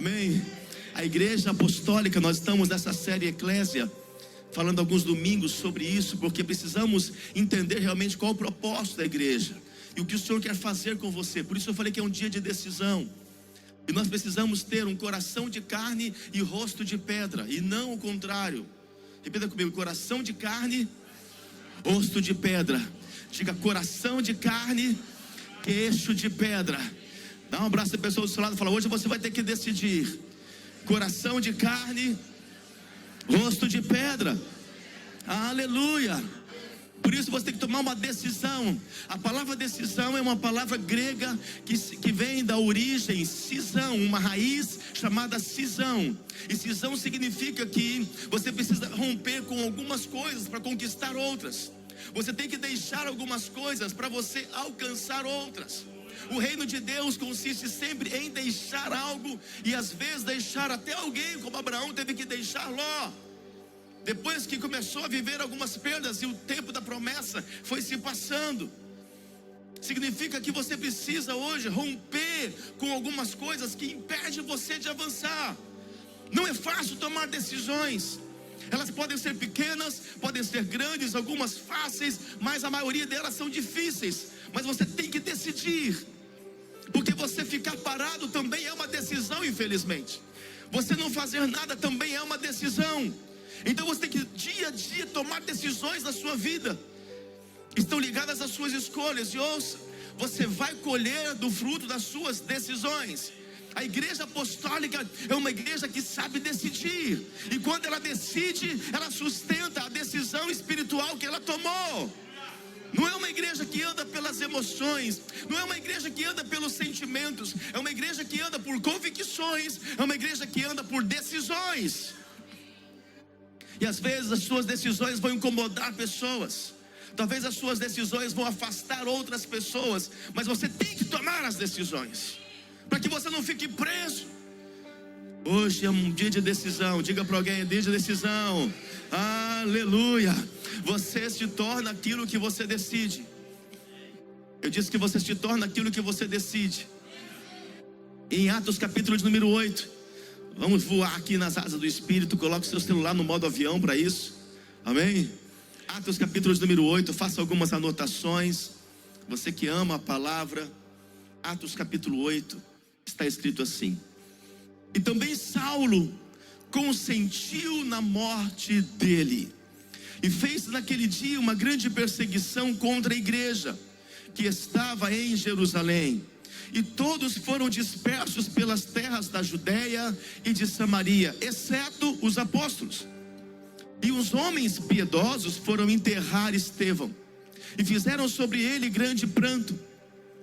Amém? A igreja apostólica, nós estamos nessa série Eclésia, falando alguns domingos sobre isso, porque precisamos entender realmente qual o propósito da igreja e o que o Senhor quer fazer com você. Por isso eu falei que é um dia de decisão, e nós precisamos ter um coração de carne e rosto de pedra, e não o contrário. Repita comigo: coração de carne, rosto de pedra. Diga: coração de carne, queixo de pedra. Dá um abraço à pessoa do seu lado e fala: hoje você vai ter que decidir. Coração de carne, rosto de pedra. Aleluia. Por isso você tem que tomar uma decisão. A palavra decisão é uma palavra grega que vem da origem cisão, uma raiz chamada cisão. E cisão significa que você precisa romper com algumas coisas para conquistar outras. Você tem que deixar algumas coisas para você alcançar outras. O reino de Deus consiste sempre em deixar algo, e às vezes deixar até alguém, como Abraão teve que deixar Ló. Depois que começou a viver algumas perdas e o tempo da promessa foi se passando. Significa que você precisa hoje romper com algumas coisas que impedem você de avançar. Não é fácil tomar decisões. Elas podem ser pequenas, podem ser grandes, algumas fáceis, mas a maioria delas são difíceis. Mas você tem que decidir, porque você ficar parado também é uma decisão, infelizmente. Você não fazer nada também é uma decisão. Então você tem que dia a dia tomar decisões na sua vida. Estão ligadas às suas escolhas. E ouça, você vai colher do fruto das suas decisões. A igreja apostólica é uma igreja que sabe decidir. E quando ela decide, ela sustenta a decisão espiritual que ela tomou. Não é uma igreja que anda pelas emoções, não é uma igreja que anda pelos sentimentos, é uma igreja que anda por convicções, é uma igreja que anda por decisões. E às vezes as suas decisões vão incomodar pessoas, talvez as suas decisões vão afastar outras pessoas, mas você tem que tomar as decisões, para que você não fique preso. Hoje é um dia de decisão. Diga para alguém: dia de decisão. Aleluia. Você se torna aquilo que você decide. Eu disse que você se torna aquilo que você decide. Em Atos capítulo de número 8. Vamos voar aqui nas asas do Espírito. Coloque seu celular no modo avião para isso. Amém? Atos capítulo de número 8. Faça algumas anotações. Você que ama a palavra. Atos capítulo 8. Está escrito assim: e também Saulo consentiu na morte dele, e fez naquele dia uma grande perseguição contra a igreja que estava em Jerusalém. E todos foram dispersos pelas terras da Judéia e de Samaria, exceto os apóstolos. E os homens piedosos foram enterrar Estevão, e fizeram sobre ele grande pranto.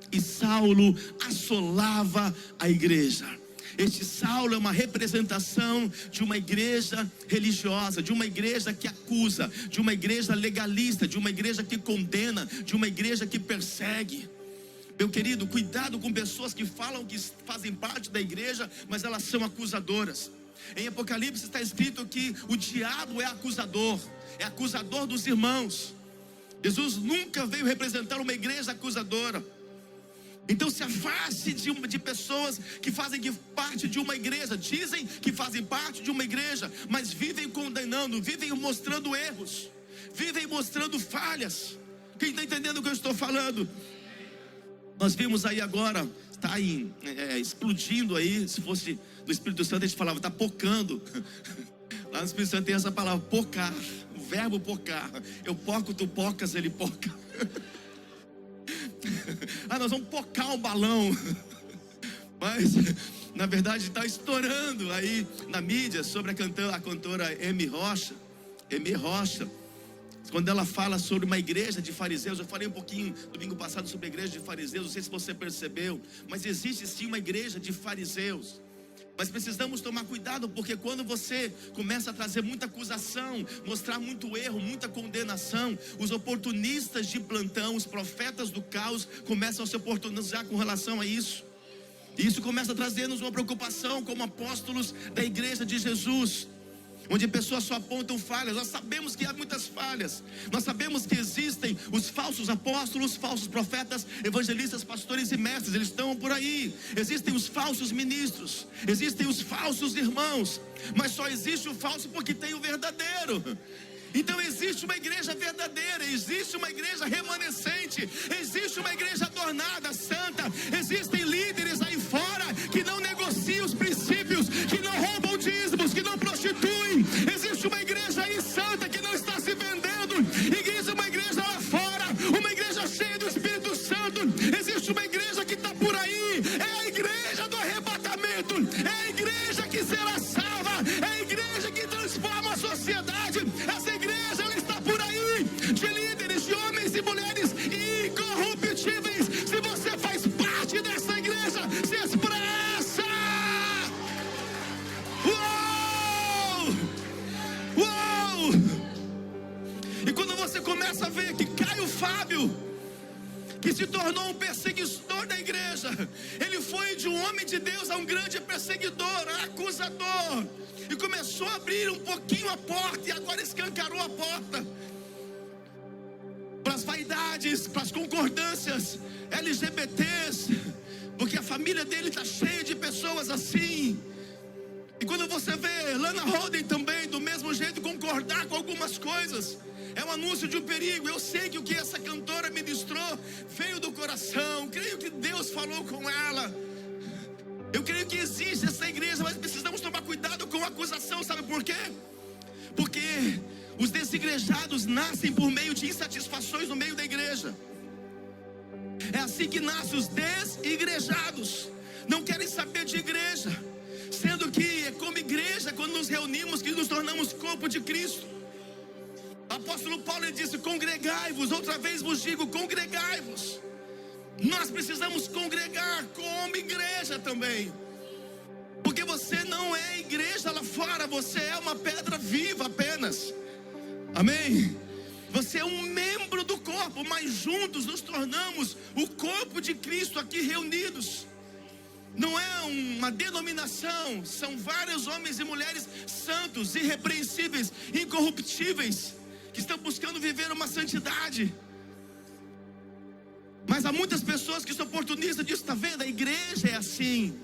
E Saulo assolava a igreja. Este Saulo é uma representação de uma igreja religiosa, de uma igreja que acusa, de uma igreja legalista, de uma igreja que condena, de uma igreja que persegue. Meu querido, cuidado com pessoas que falam que fazem parte da igreja, mas elas são acusadoras. Em Apocalipse está escrito que o diabo é acusador dos irmãos. Jesus nunca veio representar uma igreja acusadora. Então se afaste de pessoas que fazem parte de uma igreja, dizem que fazem parte de uma igreja, mas vivem condenando, vivem mostrando erros, vivem mostrando falhas. Quem está entendendo o que eu estou falando? Nós vimos aí agora, está aí explodindo aí. Se fosse do Espírito Santo a gente falava, está pocando. Lá no Espírito Santo tem essa palavra, pocar, o verbo pocar. Eu poco, tu pocas, ele poca. Nós vamos pocar um balão. Mas na verdade está estourando aí na mídia sobre a cantora Amy Rocha. Quando ela fala sobre uma igreja de fariseus. Eu falei um pouquinho domingo passado sobre a igreja de fariseus, não sei se você percebeu, mas existe sim uma igreja de fariseus. Mas precisamos tomar cuidado, porque quando você começa a trazer muita acusação, mostrar muito erro, muita condenação, os oportunistas de plantão, os profetas do caos, começam a se oportunizar com relação a isso. E isso começa a trazer-nos uma preocupação como apóstolos da igreja de Jesus. onde pessoas só apontam falhas. Nós sabemos que há muitas falhas. Nós sabemos que existem os falsos apóstolos, falsos profetas, evangelistas, pastores e mestres. Eles estão por aí. Existem os falsos ministros, existem os falsos irmãos, mas só existe o falso porque tem o verdadeiro. Então existe uma igreja verdadeira, existe uma igreja remanescente, existe uma igreja adornada, santa. Existem líderes aí fora que não negociam os princípios, que não roubam dízimos, que não prostituem. Existe uma igreja aí santa que não está se vendendo. Existe uma igreja lá fora, uma igreja cheia do Espírito Santo. Existe uma igreja que está por aí, é a igreja do arrebatamento, é a igreja que será salva, é a igreja que transforma a sociedade. Essa igreja, ela está por aí, de líderes, de homens e mulheres incorruptíveis. Se você faz parte dessa igreja, se expressa. Uou! Uou! E quando você começa a ver que Caio Fábio, que se tornou um perseguidor da igreja, ele foi de um homem de Deus a um grande perseguidor, acusador, e começou a abrir um pouquinho a porta, e agora escancarou a porta para as vaidades, para as concordâncias LGBTs, porque a família dele está cheia de pessoas assim. E quando você vê Lana Rhoden também, do mesmo jeito, concordar com algumas coisas, é um anúncio de um perigo. Eu sei que o que essa cantora ministrou veio do coração. Creio que Deus falou com ela. Eu creio que existe essa igreja, mas precisamos tomar cuidado com a acusação. Sabe por quê? Porque os desigrejados nascem por meio de insatisfações no meio da igreja. É assim que nascem os desigrejados. Não querem saber de igreja, sendo que é como igreja, quando nos reunimos, que nos tornamos corpo de Cristo. O apóstolo Paulo, ele disse: congregai-vos. Outra vez vos digo, congregai-vos. Nós precisamos congregar como igreja também, porque você não é igreja lá fora, você é uma pedra viva apenas. Amém? Você é um membro do corpo, mas juntos nos tornamos o corpo de Cristo aqui reunidos. Não é uma denominação, são vários homens e mulheres santos, irrepreensíveis, incorruptíveis, que estão buscando viver uma santidade. Mas há muitas pessoas que são oportunistas disso. Está vendo? A igreja é assim.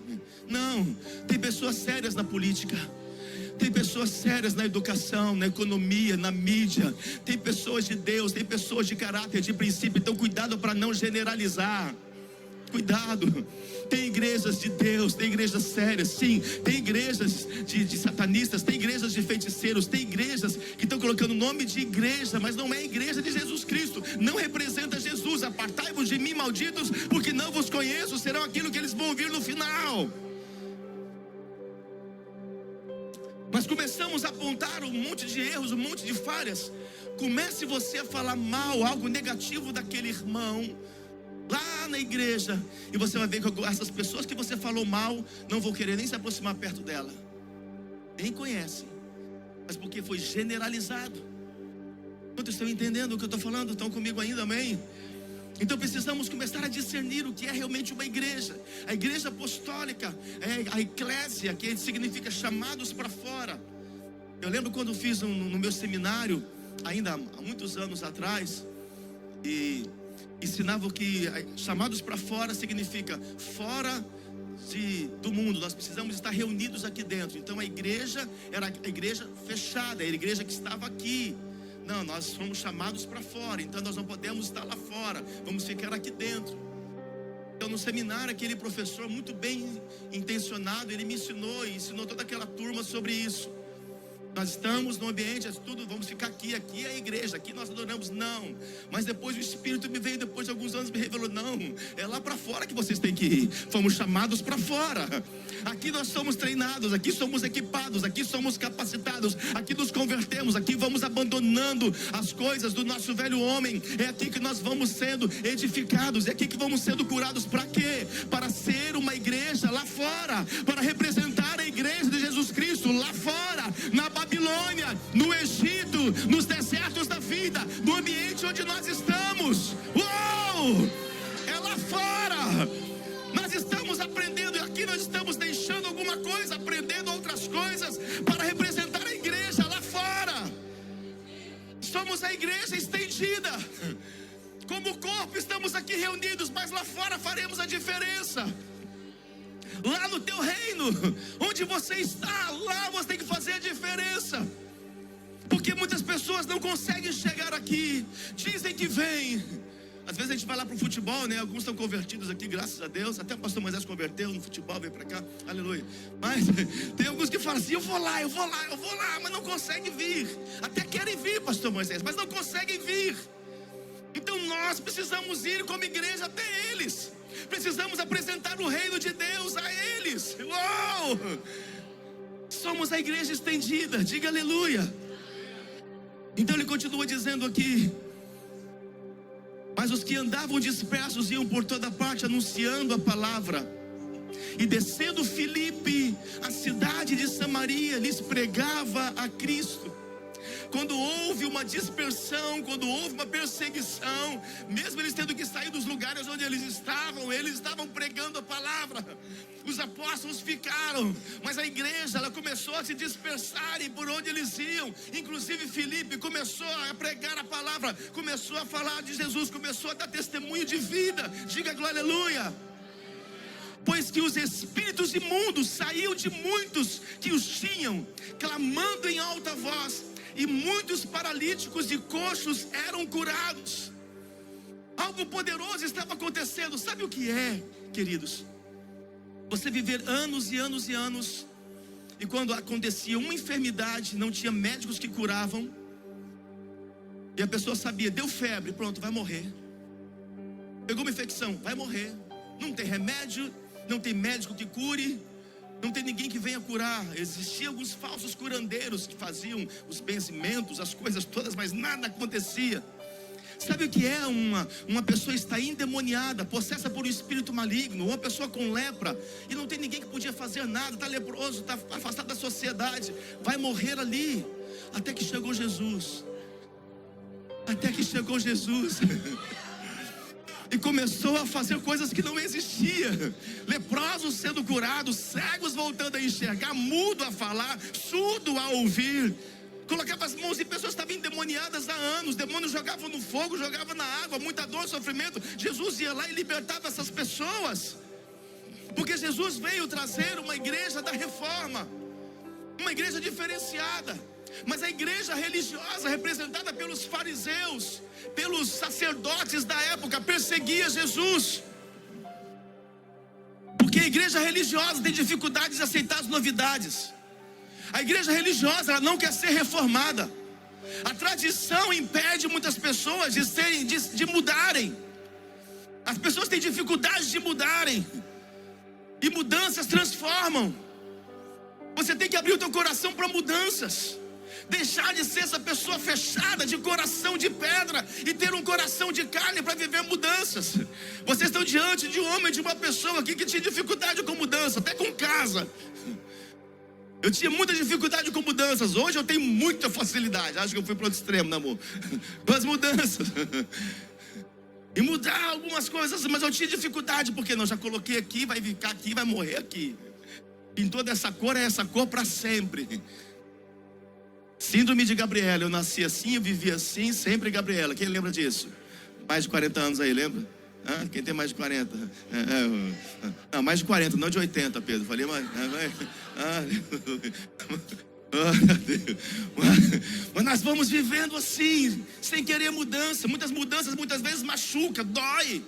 Não, tem pessoas sérias na política, tem pessoas sérias na educação, na economia, na mídia. Tem pessoas de Deus, tem pessoas de caráter, de princípio. Então cuidado para não generalizar. Cuidado. Tem igrejas de Deus, tem igrejas sérias, sim. Tem igrejas de satanistas, tem igrejas de feiticeiros, tem igrejas que estão colocando o nome de igreja, mas não é a igreja de Jesus Cristo, não representa Jesus. Apartai-vos de mim, malditos, porque não vos conheço. Serão aquilo que eles vão ouvir no final. Mas começamos a apontar um monte de erros, um monte de falhas. Comece você a falar mal, algo negativo daquele irmão lá na igreja, e você vai ver que essas pessoas que você falou mal não vão querer nem se aproximar perto dela, nem conhecem, mas porque foi generalizado. Quantos estão entendendo o que eu estou falando? Estão comigo ainda, amém? Então precisamos começar a discernir o que é realmente uma igreja. A igreja apostólica é a eclésia, que significa chamados para fora. Eu lembro quando fiz no meu seminário, ainda há muitos anos atrás, e ensinavam que chamados para fora significa fora do mundo. Nós precisamos estar reunidos aqui dentro. Então a igreja era a igreja fechada, a igreja que estava aqui. Não, nós somos chamados para fora, então nós não podemos estar lá fora, vamos ficar aqui dentro. Então no seminário, aquele professor muito bem intencionado, ele me ensinou e ensinou toda aquela turma sobre isso. Nós estamos no ambiente, tudo, vamos ficar aqui é a igreja, aqui nós adoramos. Não, mas depois o Espírito me veio, depois de alguns anos me revelou: não, é lá para fora que vocês têm que ir. Fomos chamados para fora. Aqui nós somos treinados, aqui somos equipados, aqui somos capacitados, aqui nos convertemos, aqui vamos abandonando as coisas do nosso velho homem. É aqui que nós vamos sendo edificados, é aqui que vamos sendo curados. Para quê? Para ser uma igreja lá fora, para representar a igreja de Jesus Cristo lá fora, na Babilônia, no Egito, nos desertos da vida, no ambiente onde nós estamos. Uou! É lá fora. Nós estamos aprendendo, e aqui nós estamos deixando alguma coisa, aprendendo outras coisas, para representar a igreja somos a igreja estendida. Como corpo estamos aqui reunidos, mas lá fora faremos a diferença. Lá no teu reino, onde você está, lá você tem que fazer a diferença. Porque muitas pessoas não conseguem chegar aqui, dizem que vêm. Às vezes a gente vai lá para o futebol, né? Alguns estão convertidos aqui, graças a Deus. Até o pastor Moisés converteu no futebol, veio para cá, aleluia. Mas tem alguns que falam assim, eu vou lá, mas não conseguem vir. Até querem vir, pastor Moisés, mas não conseguem vir. Então nós precisamos ir como igreja até eles. Precisamos apresentar o reino de Deus a eles. Uou! Somos a igreja estendida, diga aleluia. Então ele continua dizendo aqui: mas os que andavam dispersos iam por toda parte anunciando a palavra. E descendo Filipe, a cidade de Samaria, lhes pregava a Cristo. Quando houve uma dispersão, quando houve uma perseguição, mesmo eles tendo que sair dos lugares onde eles estavam pregando a palavra. Os apóstolos ficaram, mas a igreja, ela começou a se dispersar e por onde eles iam. Inclusive Filipe começou a pregar a palavra, começou a falar de Jesus, começou a dar testemunho de vida. Diga glória, aleluia. Pois que os espíritos imundos saíam de muitos que os tinham, clamando em alta voz, e muitos paralíticos e coxos eram curados. Algo poderoso estava acontecendo. Sabe o que é, queridos? Você viver anos e anos e anos, e quando acontecia uma enfermidade, não tinha médicos que curavam, e a pessoa sabia, deu febre, pronto, vai morrer. Pegou uma infecção, vai morrer. Não tem remédio, não tem médico que cure, não tem ninguém que venha curar. Existiam alguns falsos curandeiros que faziam os benzimentos, as coisas todas, mas nada acontecia. Sabe o que é uma pessoa está endemoniada, possessa por um espírito maligno, uma pessoa com lepra, e não tem ninguém que podia fazer nada, está leproso, está afastado da sociedade, vai morrer ali, até que chegou Jesus. Até que chegou Jesus e começou a fazer coisas que não existiam. Leprosos sendo curados, cegos voltando a enxergar, mudo a falar, surdo a ouvir. Colocava as mãos em pessoas que estavam endemoniadas há anos. Demônios jogavam no fogo, jogavam na água, muita dor, sofrimento. Jesus ia lá e libertava essas pessoas, porque Jesus veio trazer uma igreja da reforma, uma igreja diferenciada. Mas a igreja religiosa, representada pelos fariseus, pelos sacerdotes da época, perseguia Jesus, porque a igreja religiosa tem dificuldade de aceitar as novidades. A igreja religiosa, ela não quer ser reformada. A tradição impede muitas pessoas de mudarem. As pessoas têm dificuldade de mudarem, e mudanças transformam. Você tem que abrir o teu coração para mudanças. Deixar de ser essa pessoa fechada, de coração de pedra, e ter um coração de carne para viver mudanças. Vocês estão diante de um homem, de uma pessoa aqui que tinha dificuldade com mudança, até com casa. Eu tinha muita dificuldade com mudanças. Hoje eu tenho muita facilidade. Acho que eu fui para outro extremo, né, amor? Com as mudanças. E mudar algumas coisas, mas eu tinha dificuldade, porque não, já coloquei aqui, vai ficar aqui, vai morrer aqui. Pintou dessa cor, é essa cor para sempre. Síndrome de Gabriela, eu nasci assim, eu vivi assim, sempre Gabriela. Quem lembra disso? Mais de 40 anos aí, lembra? Ah, quem tem mais de 40? Não, mais de 40, não de 80, Pedro. Falei, mas mas nós vamos vivendo assim, sem querer mudança. Muitas mudanças, muitas vezes machuca, dói,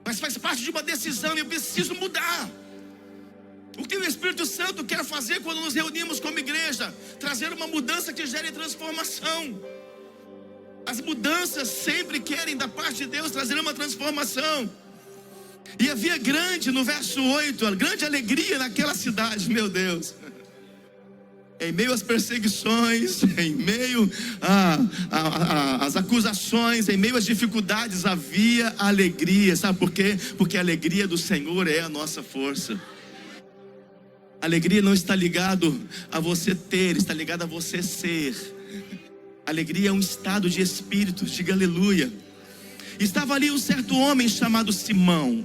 mas faz parte de uma decisão. Eu preciso mudar. O que o Espírito Santo quer fazer quando nos reunimos como igreja? Trazer uma mudança que gere transformação. As mudanças sempre querem, da parte de Deus, trazer uma transformação. E havia grande, no verso 8, a grande alegria naquela cidade, meu Deus. Em meio às perseguições, em meio às acusações, em meio às dificuldades, havia alegria. Sabe por quê? Porque a alegria do Senhor é a nossa força. A alegria não está ligado a você ter, está ligado a você ser. Alegria é um estado de espírito, diga aleluia. Estava ali um certo homem chamado Simão,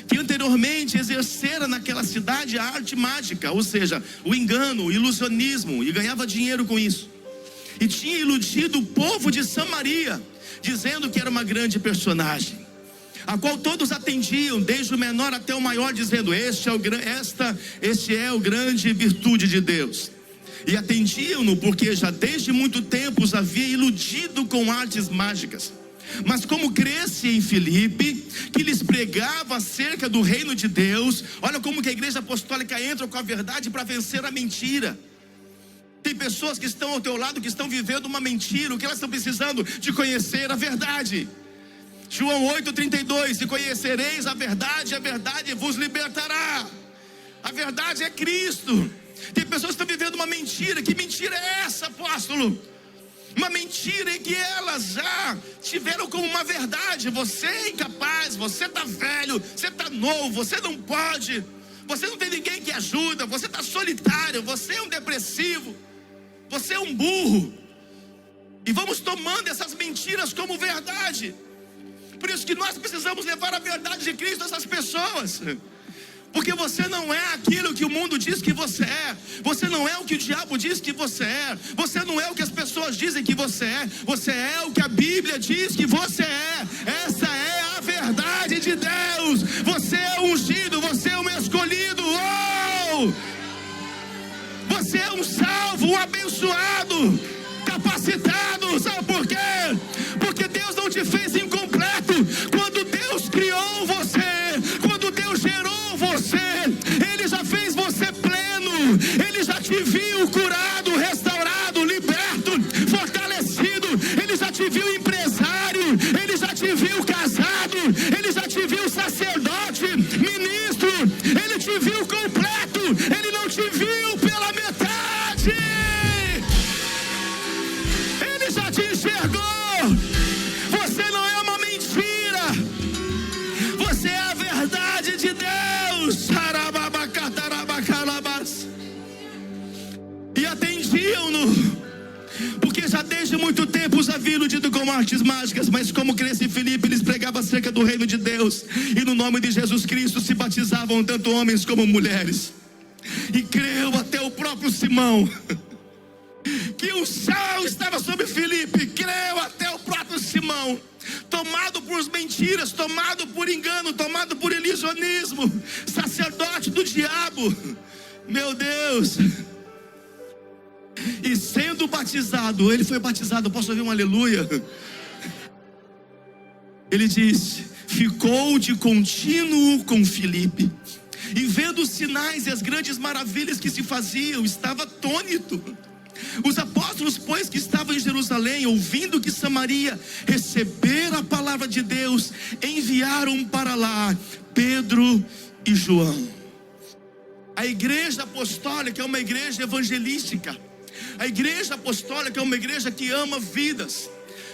que anteriormente exercera naquela cidade a arte mágica, ou seja, o engano, o ilusionismo, e ganhava dinheiro com isso. e tinha iludido o povo de Samaria, dizendo que era uma grande personagem, a qual todos atendiam, desde o menor até o maior, dizendo: este é o grande virtude de Deus. E atendiam-no, porque já desde muito tempo os havia iludido com artes mágicas. Mas como cresce em Filipe, que lhes pregava acerca do reino de Deus, olha como que a igreja apostólica entra com a verdade para vencer a mentira. Tem pessoas que estão ao teu lado, que estão vivendo uma mentira. O que elas estão precisando? De conhecer a verdade. João 8,32: e conhecereis a verdade vos libertará. A verdade é Cristo. Tem pessoas que estão vivendo uma mentira. Que mentira é essa, apóstolo? Uma mentira em que elas já tiveram como uma verdade: você é incapaz, você está velho, você está novo, você não pode, você não tem ninguém que ajuda, você está solitário, você é um depressivo, você é um burro. E vamos tomando essas mentiras como verdade. Por isso que nós precisamos levar a verdade de Cristo a essas pessoas. Porque você não é aquilo que o mundo diz que você é. Você não é o que o diabo diz que você é. Você não é o que as pessoas dizem que você é. Você é o que a Bíblia diz que você é. Essa é a verdade de Deus. Você é um ungido, você é um escolhido. Oh! Você é um salvo, um abençoado, capacitado. Sabe por quê? Porque Deus não te fez incompleto. Quando Deus criou você, quando Deus gerou você, Ele já fez você pleno. Ele já te viu curado, restaurado, liberto, fortalecido. Ele já te viu empresário. Ele já te viu casado. Ele já te viu sacerdote, ministro. Ele te viu completo. Ele não te viu pela metade. Ele já te enxergou. Você não é uma mentira. Você é a verdade de Deus. E atendiam-no, porque já desde muito tempo os havia iludido com artes mágicas. Mas como cresce em Filipe, eles pregavam acerca do reino de Deus, e no nome de Jesus Cristo se batizavam tanto homens como mulheres. E creu até o próprio Simão. Que o sal estava sobre Filipe. Creu até o próprio Simão, tomado por mentiras, tomado por engano, tomado por ilusionismo, sacerdote do diabo. Meu Deus. E sendo batizado, ele foi batizado. Posso ouvir um aleluia? Ele diz: ficou de contínuo com Filipe, e vendo os sinais e as grandes maravilhas que se faziam, estava atônito. Os apóstolos, pois, que estavam em Jerusalém, ouvindo que Samaria recebera a palavra de Deus, enviaram para lá Pedro e João. A igreja apostólica é uma igreja evangelística. A igreja apostólica é uma igreja que ama vidas.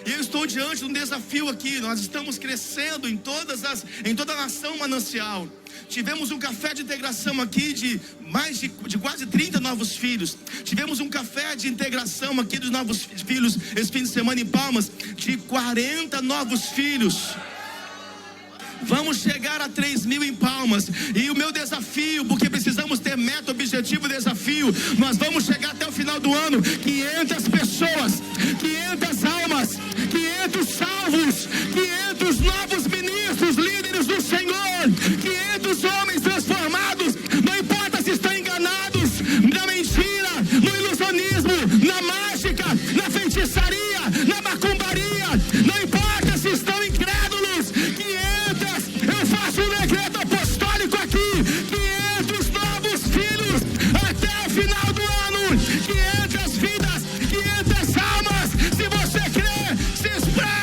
E eu estou diante de um desafio aqui. Nós estamos crescendo em toda a nação Manancial. Tivemos um café de integração aqui de quase 30 novos filhos. Tivemos um café de integração aqui dos novos filhos esse fim de semana em Palmas, de 40 novos filhos. Vamos chegar a 3.000 em Palmas. E o meu desafio, porque precisamos ter meta, objetivo, desafio, nós vamos chegar até o final do ano 500 pessoas, 500 almas, 500 salvos, 500 novos ministros, líderes do Senhor, 500 homens transformados. Não importa se estão enganados na mentira, no ilusionismo, na mágica, na feitiçaria, na macumbaria. Não importa se estão incrédulos. 500, eu faço um decreto apostólico aqui: 500 novos filhos até o final do ano, 500 vidas, 500 almas. Se você crê, se expressa.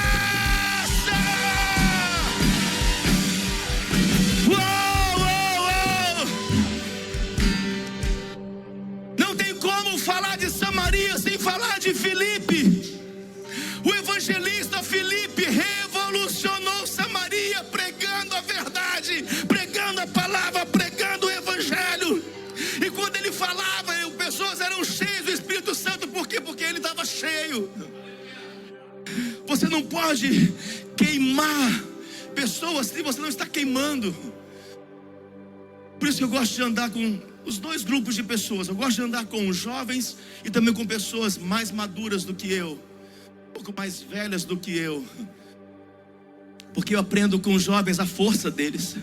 Não tem como falar de Samaria sem falar de Filipe. O evangelista Filipe revolucionou Samaria, pregando a verdade, pregando a palavra, pregando o evangelho. E quando ele falava, pessoas eram cheias do Espírito Santo. Por quê? Porque ele estava cheio. Você não pode queimar pessoas se você não está queimando. Por isso que eu gosto de andar com os dois grupos de pessoas. Eu gosto de andar com os jovens e também com pessoas mais maduras do que eu, um pouco mais velhas do que eu, porque eu aprendo com os jovens a força deles.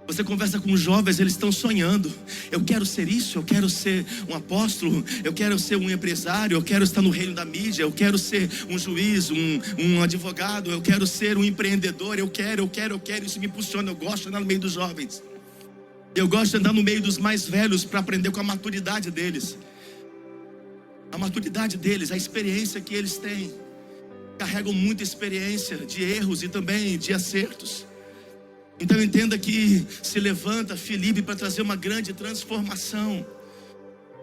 Você conversa com os jovens, eles estão sonhando. Eu quero ser isso, eu quero ser um apóstolo, eu quero ser um empresário, eu quero estar no reino da mídia, eu quero ser um juiz, um advogado, eu quero ser um empreendedor, eu quero, isso me impulsiona. Eu gosto de andar no meio dos jovens. Eu gosto de andar no meio dos mais velhos para aprender com a maturidade deles. A maturidade deles, a experiência que eles têm. Carregam muita experiência de erros e também de acertos. Então entenda que se levanta Filipe para trazer uma grande transformação.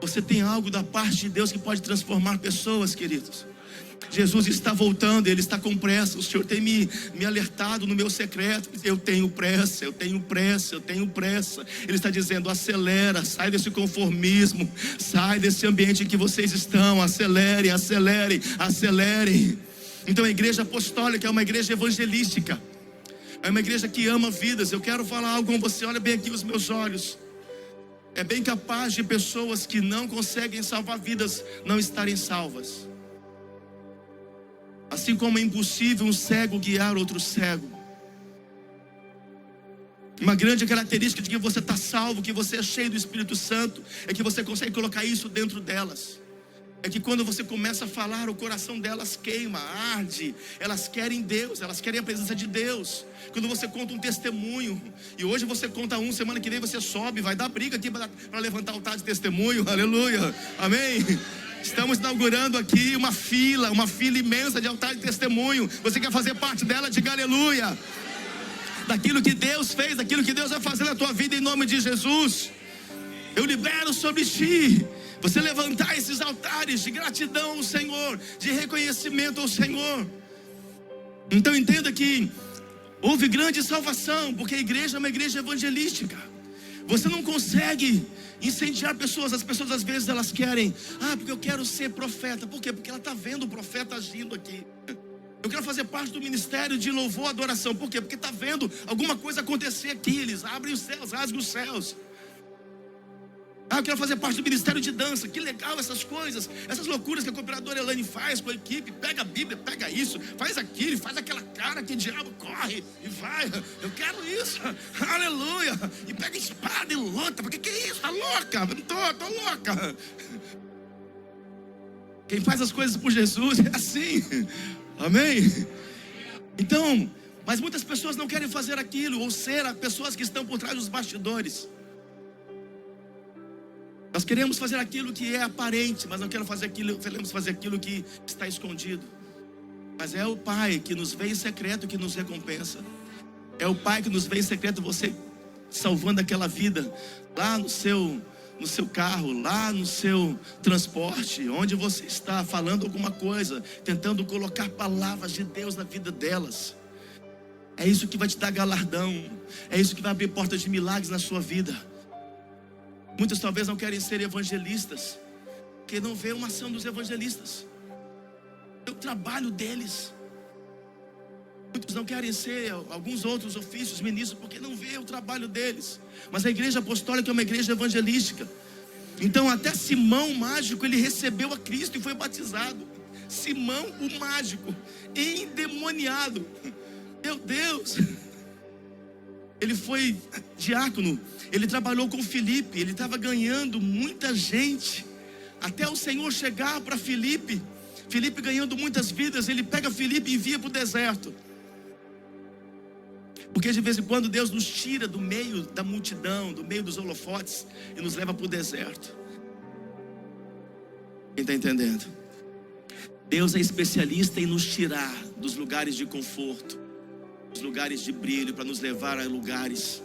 Você tem algo da parte de Deus que pode transformar pessoas, queridos. Jesus está voltando, Ele está com pressa. O Senhor tem me alertado no meu secreto. Eu tenho pressa, eu tenho pressa, eu tenho pressa. Ele está dizendo: acelera, sai desse conformismo, sai desse ambiente em que vocês estão. Acelerem, acelerem, acelerem. Então a igreja apostólica é uma igreja evangelística. É uma igreja que ama vidas. Eu quero falar algo com você, olha bem aqui os meus olhos. É bem capaz de pessoas que não conseguem salvar vidas não estarem salvas. Assim como é impossível um cego guiar outro cego. Uma grande característica de que você está salvo, que você é cheio do Espírito Santo, é que você consegue colocar isso dentro delas. É que quando você começa a falar, o coração delas queima, arde. Elas querem Deus, elas querem a presença de Deus. Quando você conta um testemunho, e hoje você conta um, semana que vem você sobe, vai dar briga aqui para levantar o altar de testemunho, aleluia, amém? Estamos inaugurando aqui uma fila imensa de altar de testemunho. Você quer fazer parte dela? Diga aleluia. Daquilo que Deus fez, daquilo que Deus vai fazer na tua vida em nome de Jesus. Eu libero sobre ti você levantar esses altares de gratidão ao Senhor, de reconhecimento ao Senhor. Então entenda que houve grande salvação, porque a igreja é uma igreja evangelística. Você não consegue incendiar pessoas. As pessoas às vezes elas querem: porque eu quero ser profeta. Por quê? Porque ela está vendo o profeta agindo aqui. Eu quero fazer parte do ministério de louvor e adoração. Por quê? Porque está vendo alguma coisa acontecer aqui. Eles abrem os céus, rasgam os céus. Eu quero fazer parte do ministério de dança. Que legal essas coisas, essas loucuras que a cooperadora Elaine faz com a equipe. Pega a Bíblia, pega isso, faz aquilo, faz aquela cara que o diabo corre e vai. Eu quero isso, aleluia. E pega a espada e luta. Porque que é isso? Tá louca? Tô louca. Quem faz as coisas por Jesus é assim, amém? Então, mas muitas pessoas não querem fazer aquilo, ou ser as pessoas que estão por trás dos bastidores. Nós queremos fazer aquilo que é aparente, mas não queremos fazer aquilo que está escondido. Mas é o Pai que nos vê em secreto que nos recompensa. É o Pai que nos vê em secreto, você salvando aquela vida lá no seu carro, lá no seu transporte, onde você está falando alguma coisa, tentando colocar palavras de Deus na vida delas. É isso que vai te dar galardão. É isso que vai abrir portas de milagres na sua vida. Muitos talvez não querem ser evangelistas, porque não vê uma ação dos evangelistas, o trabalho deles. Muitos não querem ser alguns outros ofícios, ministros, porque não vê o trabalho deles. Mas a igreja apostólica é uma igreja evangelística. Então até Simão o mágico, ele recebeu a Cristo e foi batizado. Simão o mágico, endemoniado, meu Deus. Ele foi diácono, ele trabalhou com Filipe, ele estava ganhando muita gente, até o Senhor chegar para Filipe. Filipe ganhando muitas vidas, ele pega Filipe e envia para o deserto. Porque de vez em quando Deus nos tira do meio da multidão, do meio dos holofotes, e nos leva para o deserto. Quem está entendendo? Deus é especialista em nos tirar dos lugares de conforto, lugares de brilho, para nos levar a lugares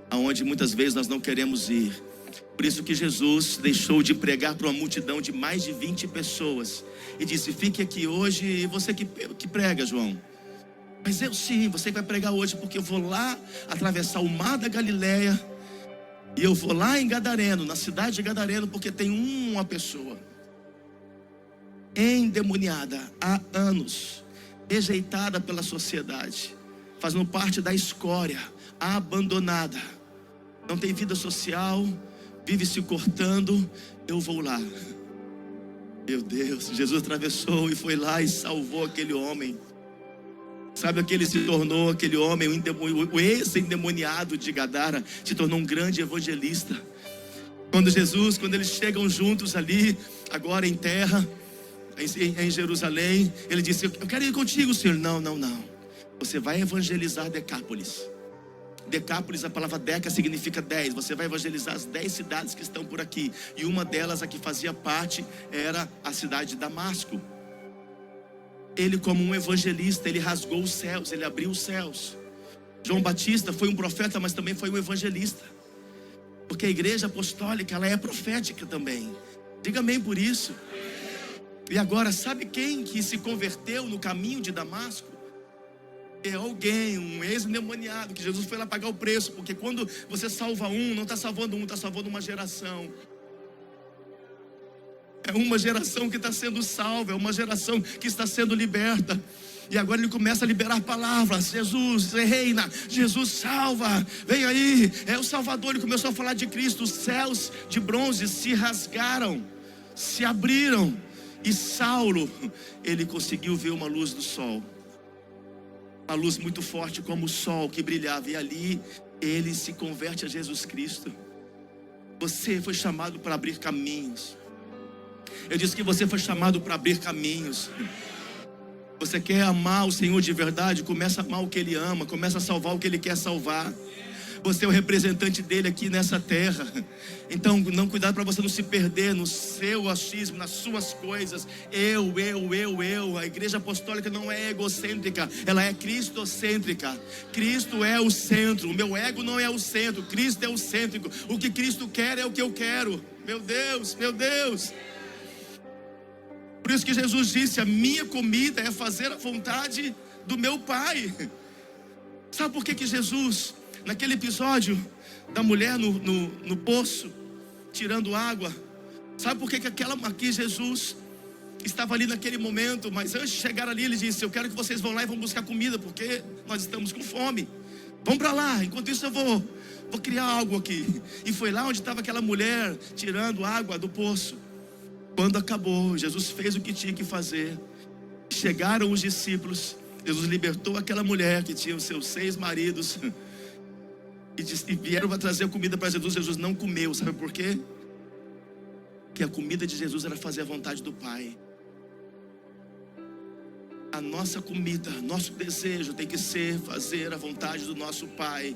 aonde muitas vezes nós não queremos ir. Por isso que Jesus deixou de pregar para uma multidão de mais de 20 pessoas e disse: fique aqui hoje. E você que prega, João? Mas eu sim, você vai pregar hoje, porque eu vou lá atravessar o mar da Galileia e eu vou lá em Gadareno, na cidade de Gadareno, porque tem uma pessoa endemoniada há anos, rejeitada pela sociedade, fazendo parte da escória, abandonada, não tem vida social, vive se cortando, eu vou lá. Meu Deus, Jesus atravessou e foi lá e salvou aquele homem. Sabe o que ele se tornou? Aquele homem, o ex-endemoniado de Gadara, se tornou um grande evangelista. Quando eles chegam juntos ali, agora em terra, em Jerusalém, ele disse: eu quero ir contigo, Senhor. Não. Você vai evangelizar Decápolis. Decápolis, a palavra deca significa 10. Você vai evangelizar as 10 cidades que estão por aqui. E uma delas, a que fazia parte, era a cidade de Damasco. Ele, como um evangelista, ele rasgou os céus, ele abriu os céus. João Batista foi um profeta, mas também foi um evangelista. Porque a igreja apostólica, ela é profética também. Diga amém por isso. E agora, sabe quem que se converteu no caminho de Damasco? É alguém, um ex-endemoniado, que Jesus foi lá pagar o preço. Porque quando você salva um, não está salvando um, está salvando uma geração. É uma geração que está sendo salva, é uma geração que está sendo liberta. E agora ele começa a liberar palavras: Jesus, você reina, Jesus salva, vem aí, é o Salvador. Ele começou a falar de Cristo. Os céus de bronze se rasgaram, se abriram. E Saulo, ele conseguiu ver uma luz do sol, uma luz muito forte como o sol que brilhava. E ali ele se converte a Jesus Cristo. Você foi chamado para abrir caminhos. Eu disse que você foi chamado para abrir caminhos. Você quer amar o Senhor de verdade? Começa a amar o que Ele ama, começa a salvar o que Ele quer salvar. Você é o representante dele aqui nessa terra. Então, não, cuidado para você não se perder no seu achismo, nas suas coisas. Eu. A igreja apostólica não é egocêntrica, ela é cristocêntrica. Cristo é o centro. O meu ego não é o centro, Cristo é o cêntrico. O que Cristo quer é o que eu quero. Meu Deus. Por isso que Jesus disse: a minha comida é fazer a vontade do meu Pai. Sabe por que Jesus, naquele episódio da mulher no poço, tirando água, sabe por que Jesus estava ali naquele momento? Mas antes de chegar ali, ele disse: eu quero que vocês vão lá e vão buscar comida, porque nós estamos com fome. Vão para lá, enquanto isso eu vou criar algo aqui. E foi lá onde estava aquela mulher tirando água do poço. Quando acabou, Jesus fez o que tinha que fazer. Chegaram os discípulos, Jesus libertou aquela mulher que tinha os seus 6 maridos e vieram para trazer comida para Jesus. Jesus não comeu, sabe por quê? Porque a comida de Jesus era fazer a vontade do Pai. A nossa comida, nosso desejo tem que ser fazer a vontade do nosso Pai.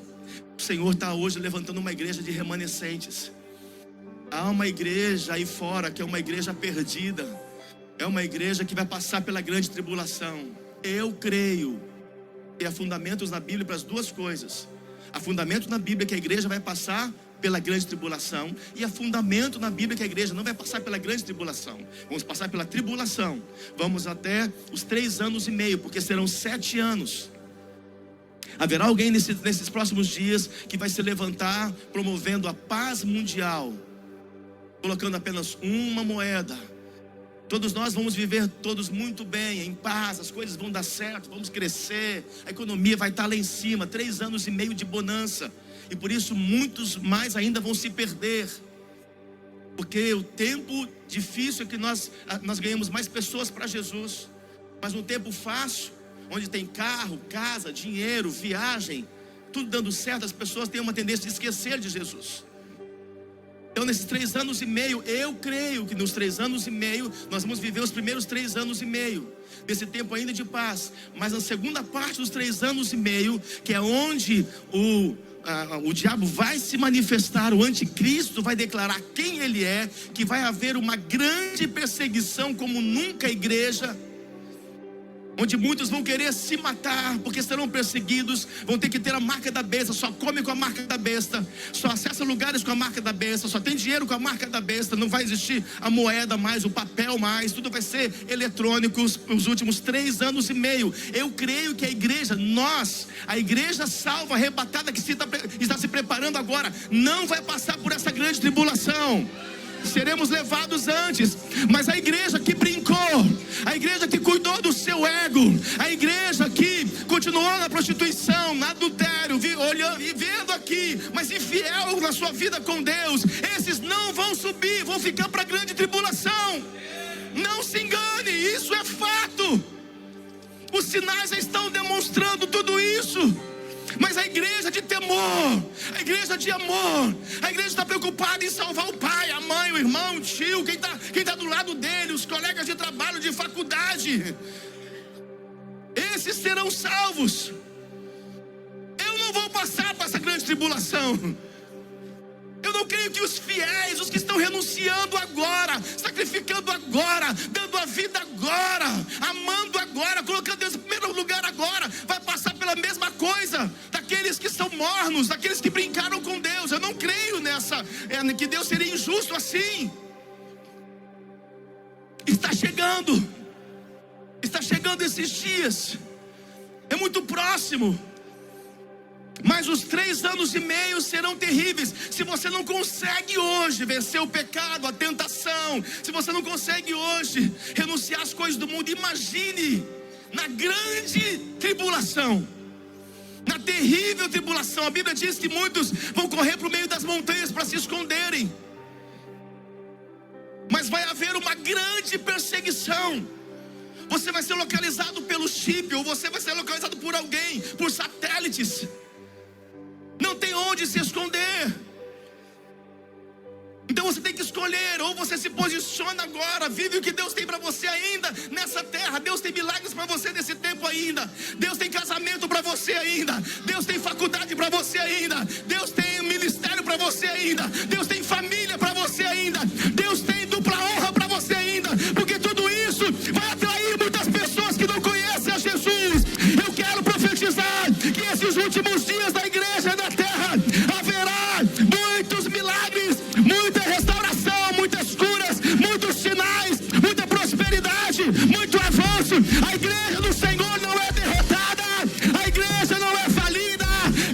O Senhor está hoje levantando uma igreja de remanescentes. Há uma igreja aí fora que é uma igreja perdida. É uma igreja que vai passar pela grande tribulação. Eu creio que há fundamentos na Bíblia para as duas coisas. Há fundamento na Bíblia que a igreja vai passar pela grande tribulação. E há fundamento na Bíblia que a igreja não vai passar pela grande tribulação. Vamos passar pela tribulação. Vamos até os 3 anos e meio, porque serão 7 anos. Haverá alguém nesses próximos dias que vai se levantar promovendo a paz mundial, colocando apenas uma moeda. Todos nós vamos viver todos muito bem, em paz, as coisas vão dar certo, vamos crescer, a economia vai estar lá em cima, 3 anos e meio de bonança. E por isso muitos mais ainda vão se perder. Porque o tempo difícil é que nós ganhamos mais pessoas para Jesus. Mas no tempo fácil, onde tem carro, casa, dinheiro, viagem, tudo dando certo, as pessoas têm uma tendência de esquecer de Jesus. Então nesses 3 anos e meio, eu creio que nos 3 anos e meio, nós vamos viver os primeiros 3 anos e meio, desse tempo ainda de paz. Mas na segunda parte dos 3 anos e meio, que é onde o diabo vai se manifestar, o anticristo vai declarar quem ele é, que vai haver uma grande perseguição como nunca a igreja, onde muitos vão querer se matar, porque serão perseguidos, vão ter que ter a marca da besta, só come com a marca da besta, só acessa lugares com a marca da besta, só tem dinheiro com a marca da besta, não vai existir a moeda mais, o papel mais, tudo vai ser eletrônico os últimos 3 anos e meio. Eu creio que a igreja, a igreja salva, arrebatada, que está se preparando agora, não vai passar por essa grande tribulação. seremos levados antes. Mas a igreja que brincou, a igreja que cuidou do seu ego, a igreja que continuou na prostituição, no adultério, olhando e vendo aqui, mas infiel na sua vida com Deus, esses não vão subir, vão ficar para a grande tribulação. Não se engane, isso é fato. Os sinais já estão demonstrando tudo isso. Mas a igreja de temor, a igreja de amor, a igreja está preocupada em salvar o pai, a mãe, o irmão, o tio, quem tá do lado dele, os colegas de trabalho, de faculdade. Esses serão salvos. Eu não vou passar por essa grande tribulação. Eu não creio que os fiéis, os que estão renunciando agora, sacrificando agora, dando a vida agora, amando agora, colocando Deus em primeiro lugar agora, vai passar pela mesma coisa daqueles que são mornos, daqueles que brincaram com Deus. Eu não creio que Deus seria injusto assim. Está chegando esses dias, é muito próximo. Mas os 3 anos e meio serão terríveis. Se você não consegue hoje vencer o pecado, a tentação, se você não consegue hoje renunciar às coisas do mundo, imagine na grande tribulação, na terrível tribulação. A Bíblia diz que muitos vão correr para o meio das montanhas para se esconderem, mas vai haver uma grande perseguição. Você vai ser localizado pelo chip, ou você vai ser localizado por alguém, por satélites. Não tem onde se esconder. Então você tem que escolher: ou você se posiciona agora, vive o que Deus tem para você ainda nessa terra. Deus tem milagres para você nesse tempo ainda. Deus tem casamento para você ainda. Deus tem faculdade para você ainda. Deus tem ministério para você ainda. Deus tem família para você ainda. Deus tem dupla honra para você ainda. Porque tudo isso vai atrair muitas pessoas que não conhecem a Jesus. Eu quero profetizar que esses últimos dias da igreja na terra haverá muitos milagres, muita restauração, muitas curas, muitos sinais, muita prosperidade, muito avanço. A igreja do Senhor não é derrotada, a igreja não é falida,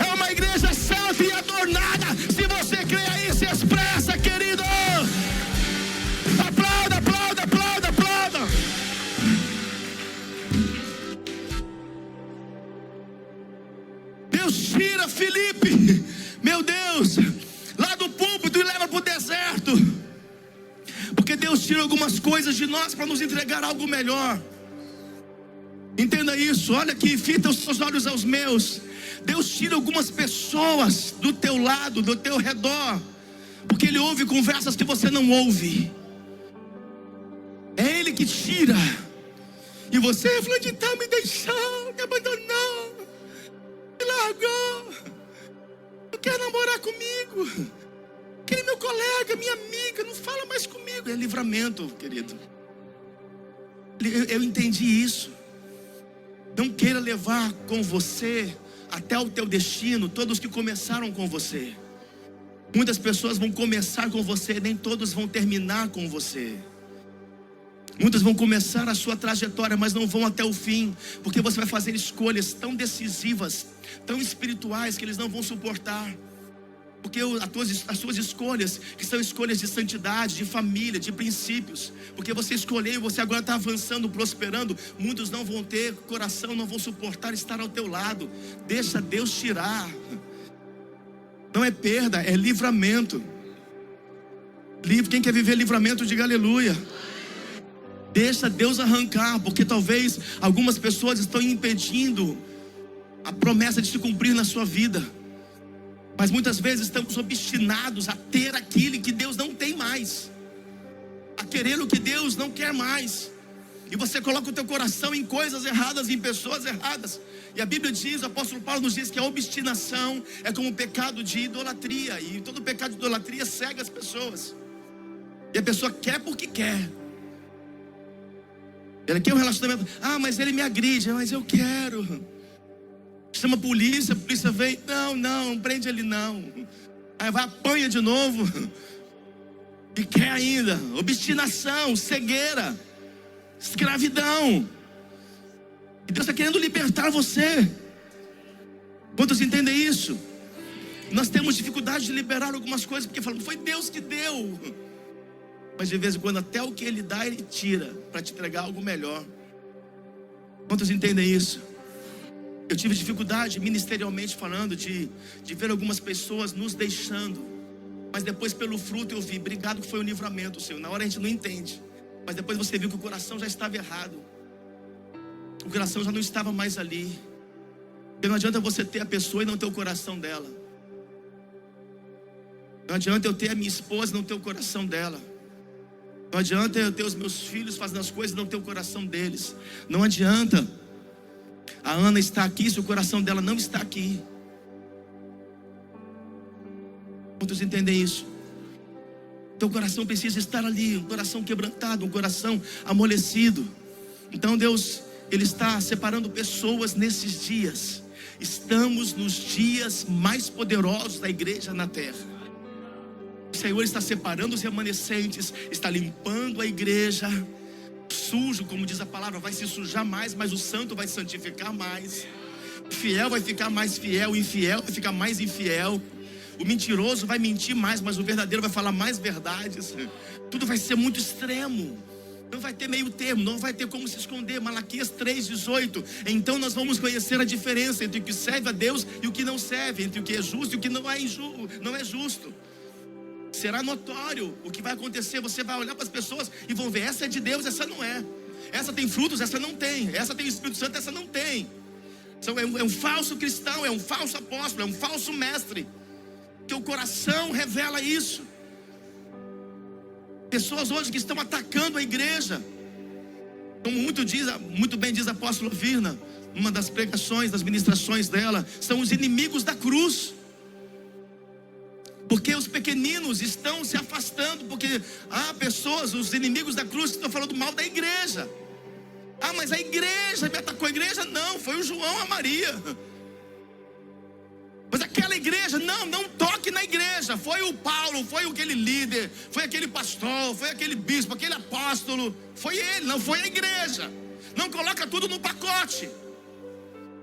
é uma igreja santa e adornada. Se você crê aí, se expressa, querido. Aplauda, aplauda, aplauda, aplauda. Deus tira Filipe, meu Deus, lá do púlpito e leva para o deserto. Porque Deus tira algumas coisas de nós para nos entregar algo melhor. Entenda isso, olha aqui, fita os seus olhos aos meus. Deus tira algumas pessoas do teu lado, do teu redor, porque Ele ouve conversas que você não ouve. É Ele que tira. E você, fulano de tal, me deixou, me abandonou, me largou, não quer namorar comigo, aquele meu colega, minha amiga, não fala mais comigo. É livramento, querido. Eu entendi isso. Não queira levar com você até o teu destino todos que começaram com você. Muitas pessoas vão começar com você, nem todos vão terminar com você. Muitos vão começar a sua trajetória, mas não vão até o fim, porque você vai fazer escolhas tão decisivas, tão espirituais, que eles não vão suportar. Porque as suas escolhas, que são escolhas de santidade, de família, de princípios, porque você escolheu e você agora está avançando, prosperando, muitos não vão ter coração, não vão suportar estar ao teu lado. Deixa Deus tirar. Não é perda, é livramento. Quem quer viver livramento, diga aleluia. Deixa Deus arrancar, porque talvez algumas pessoas estão impedindo a promessa de se cumprir na sua vida. Mas muitas vezes estamos obstinados a ter aquilo que Deus não tem mais, a querer o que Deus não quer mais. E você coloca o teu coração em coisas erradas, em pessoas erradas. E a Bíblia diz, o apóstolo Paulo nos diz que a obstinação é como o pecado de idolatria. E todo pecado de idolatria cega as pessoas. E a pessoa quer porque quer. Ele quer um relacionamento. Ah, mas ele me agride. Mas eu quero. Chama a polícia vem. Não, prende ele não. Aí vai, apanha de novo. E quer ainda. Obstinação, cegueira, escravidão. E Deus está querendo libertar você. Quantos entendem isso? Nós temos dificuldade de liberar algumas coisas, porque falamos, foi Deus que deu. Mas de vez em quando até o que Ele dá, Ele tira para te entregar algo melhor. Quantos entendem isso? Eu tive dificuldade, ministerialmente falando, de ver algumas pessoas nos deixando. Mas depois pelo fruto eu vi, obrigado que foi o livramento, Senhor. Na hora a gente não entende, mas depois você viu que o coração já estava errado. O coração já não estava mais ali. Porque não adianta você ter a pessoa e não ter o coração dela. Não adianta eu ter a minha esposa e não ter o coração dela. Não adianta eu ter os meus filhos fazendo as coisas e não ter o coração deles. Não adianta a Ana estar aqui se o coração dela não está aqui. Quantos entendem isso? Teu coração precisa estar ali, um coração quebrantado, um coração amolecido. Então Deus, Ele está separando pessoas nesses dias. Estamos nos dias mais poderosos da igreja na terra. O Senhor está separando os remanescentes, está limpando a igreja. Sujo, como diz a palavra, vai se sujar mais, mas o santo vai santificar mais. O fiel vai ficar mais fiel, o infiel vai ficar mais infiel. O mentiroso vai mentir mais, mas o verdadeiro vai falar mais verdades. Tudo vai ser muito extremo. Não vai ter meio termo, não vai ter como se esconder. Malaquias 3:18. Então nós vamos conhecer a diferença entre o que serve a Deus e o que não serve, entre o que é justo e o que não é justo. Será notório o que vai acontecer. Você vai olhar para as pessoas e vão ver, essa é de Deus, essa não é. Essa tem frutos, essa não tem. Essa tem o Espírito Santo, essa não tem. Então é um falso cristão, é um falso apóstolo, é um falso mestre. Que o coração revela isso. Pessoas hoje que estão atacando a igreja, como muito bem diz a apóstola Virna, uma das pregações, das ministrações dela, são os inimigos da cruz. Porque os pequeninos estão se afastando, porque há pessoas, os inimigos da cruz, que estão falando mal da igreja. Ah, mas a igreja me atacou. A igreja não, foi o João, a Maria. Mas aquela igreja, não toque na igreja. Foi o Paulo, foi aquele líder, foi aquele pastor, foi aquele bispo, aquele apóstolo. Foi ele, não foi a igreja. Não coloca tudo no pacote.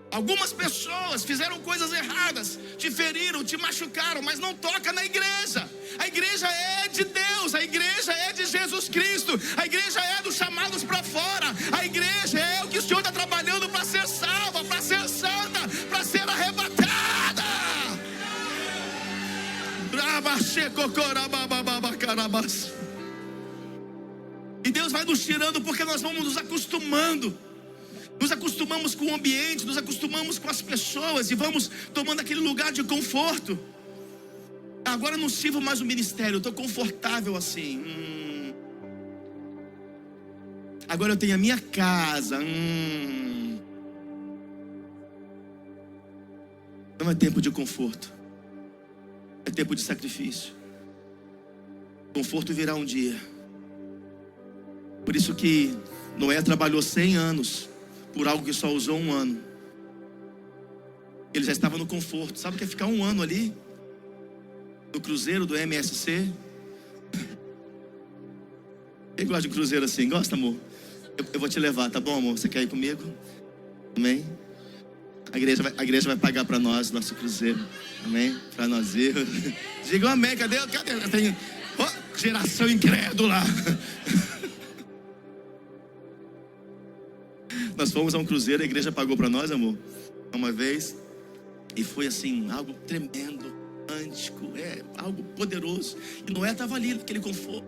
Algumas pessoas fizeram coisas erradas, te feriram, te machucaram, mas não toca na igreja. A igreja é de Deus, a igreja é de Jesus Cristo, a igreja é dos chamados para fora, a igreja é o que o Senhor está trabalhando para ser salva, para ser santa, para ser arrebatada. E Deus vai nos tirando porque nós vamos nos acostumando. Nos acostumamos com o ambiente, nos acostumamos com as pessoas e vamos tomando aquele lugar de conforto. Agora eu não sirvo mais o ministério, eu estou confortável assim. Agora eu tenho a minha casa. Não é tempo de conforto, é tempo de sacrifício. Conforto virá um dia. Por isso que Noé trabalhou 100 anos por algo que só usou 1 ano. Ele já estava no conforto. Sabe o que é ficar 1 ano ali? No cruzeiro do MSC? Quem gosta de cruzeiro assim? Gosta, amor? Eu vou te levar, tá bom, amor? Você quer ir comigo? Amém? A igreja vai pagar para nós nosso cruzeiro. Amém? Para nós ir. Digam amém. Cadê? Tem geração incrédula. Nós fomos a um cruzeiro, a igreja pagou para nós, amor, uma vez. E foi assim, algo tremendo, romântico, algo poderoso. E Noé estava ali, naquele conforto.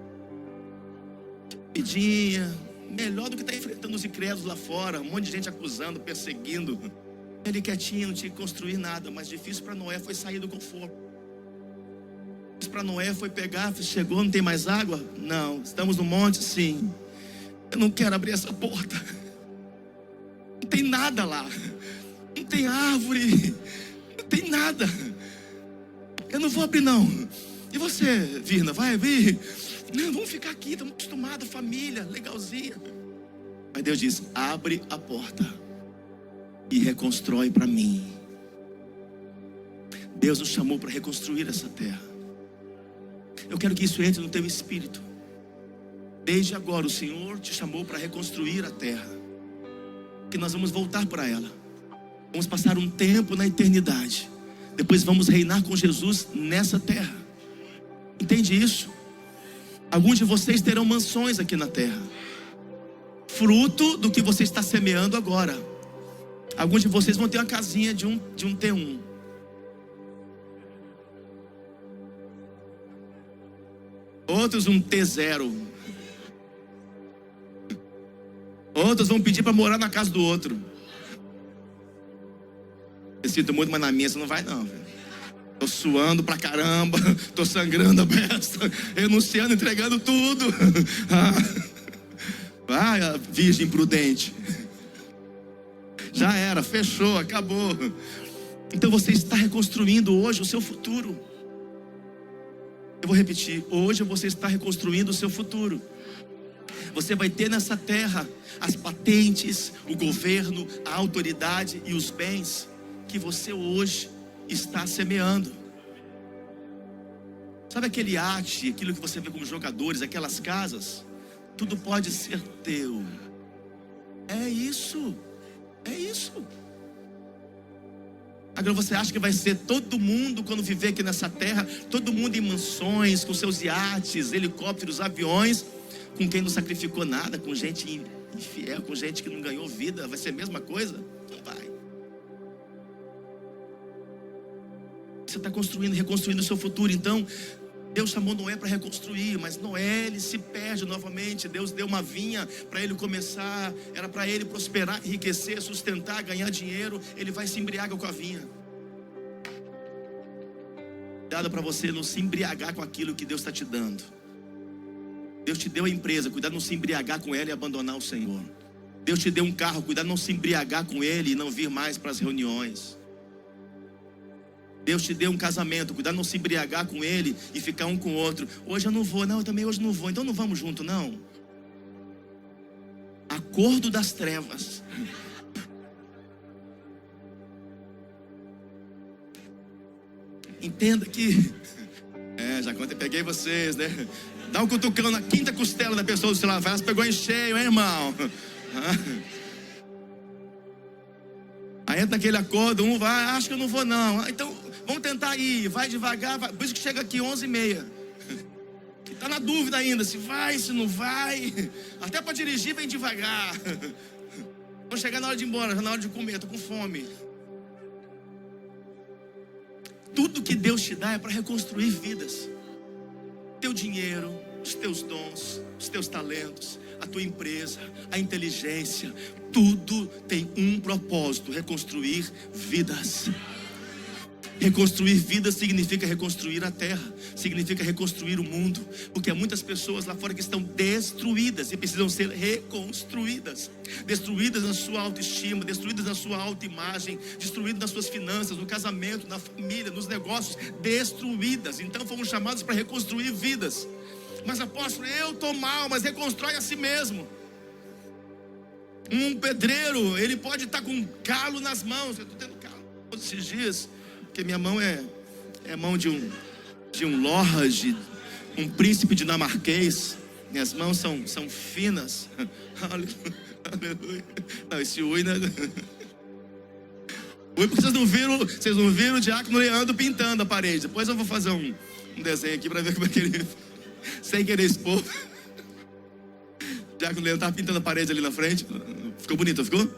Pedinha, melhor do que estar enfrentando os incrédulos lá fora. Um monte de gente acusando, perseguindo. Ele quietinho, não tinha que construir nada. Mas difícil para Noé foi sair do conforto. Difícil para Noé foi pegar, chegou, não tem mais água? Não, estamos no monte, sim. Eu não quero abrir essa porta. Não tem nada lá, não tem árvore, não tem nada. Eu não vou abrir não. E você, Virna, vai abrir? Não, vamos ficar aqui, estamos acostumados, família, legalzinha. Mas Deus diz, abre a porta e reconstrói para mim. Deus nos chamou para reconstruir essa terra. Eu quero que isso entre no teu espírito. Desde agora o Senhor te chamou para reconstruir a terra, que nós vamos voltar para ela. Vamos passar um tempo na eternidade. Depois vamos reinar com Jesus nessa terra. Entende isso? Alguns de vocês terão mansões aqui na terra, fruto do que você está semeando agora. Alguns de vocês vão ter uma casinha de um T1. Outros um T0. Outros vão pedir para morar na casa do outro. Eu sinto muito, mas na minha você não vai não, velho. Tô suando pra caramba, tô sangrando a besta, renunciando, entregando tudo. Vai, a virgem prudente. Já era, fechou, acabou. Então você está reconstruindo hoje o seu futuro. Eu vou repetir, hoje você está reconstruindo o seu futuro. Você vai ter nessa terra as patentes, o governo, a autoridade e os bens que você hoje está semeando. Sabe aquele iate, aquilo que você vê como jogadores, aquelas casas? Tudo pode ser teu. É isso. É isso. Agora você acha que vai ser todo mundo quando viver aqui nessa terra, todo mundo em mansões, com seus iates, helicópteros, aviões, com quem não sacrificou nada, com gente infiel, com gente que não ganhou vida? Vai ser a mesma coisa? Não vai. Você está reconstruindo o seu futuro. Então Deus chamou Noé para reconstruir, mas Noé, ele se perde novamente. Deus deu uma vinha para ele começar, era para ele prosperar, enriquecer, sustentar, ganhar dinheiro. Ele vai e se embriaga com a vinha. Cuidado para você não se embriagar com aquilo que Deus está te dando. Deus te deu a empresa, cuidado não se embriagar com ela e abandonar o Senhor. Deus te deu um carro, cuidado não se embriagar com ele e não vir mais para as reuniões. Deus te deu um casamento, cuidado não se embriagar com ele e ficar um com o outro. Hoje eu não vou, não, eu também hoje não vou, então não vamos junto, não. Acordo das trevas. Entenda que já peguei vocês, né? Dá um cutucão na quinta costela da pessoa do celular, ela pegou em cheio, hein, irmão? Aí entra naquele acordo, um vai, acho que eu não vou não. Então, vamos tentar ir, vai devagar, vai. Por isso que chega aqui 11h30. Está na dúvida ainda, se vai, se não vai. Até para dirigir, vem devagar. Vamos chegar na hora de ir embora, já na hora de comer, estou com fome. Tudo que Deus te dá é para reconstruir vidas. Teu dinheiro, os teus dons, os teus talentos, a tua empresa, a inteligência, tudo tem um propósito: reconstruir vidas. Reconstruir vidas significa reconstruir a terra, significa reconstruir o mundo, porque há muitas pessoas lá fora que estão destruídas e precisam ser reconstruídas. Destruídas na sua autoestima, destruídas na sua autoimagem, destruídas nas suas finanças, no casamento, na família, nos negócios, destruídas. Então fomos chamados para reconstruir vidas. Mas apóstolo, eu estou mal, mas reconstrói a si mesmo. Um pedreiro, ele pode estar com um calo nas mãos. Eu estou tendo calo esses dias, porque minha mão é mão de um lorde, um príncipe dinamarquês. Minhas mãos são finas. Aleluia. Não, esse ui, né? Ui, porque vocês não viram o diácono Leandro pintando a parede. Depois eu vou fazer um desenho aqui para ver como é que ele, sem querer expor. O diácono Leandro estava pintando a parede ali na frente. Ficou bonito, ficou?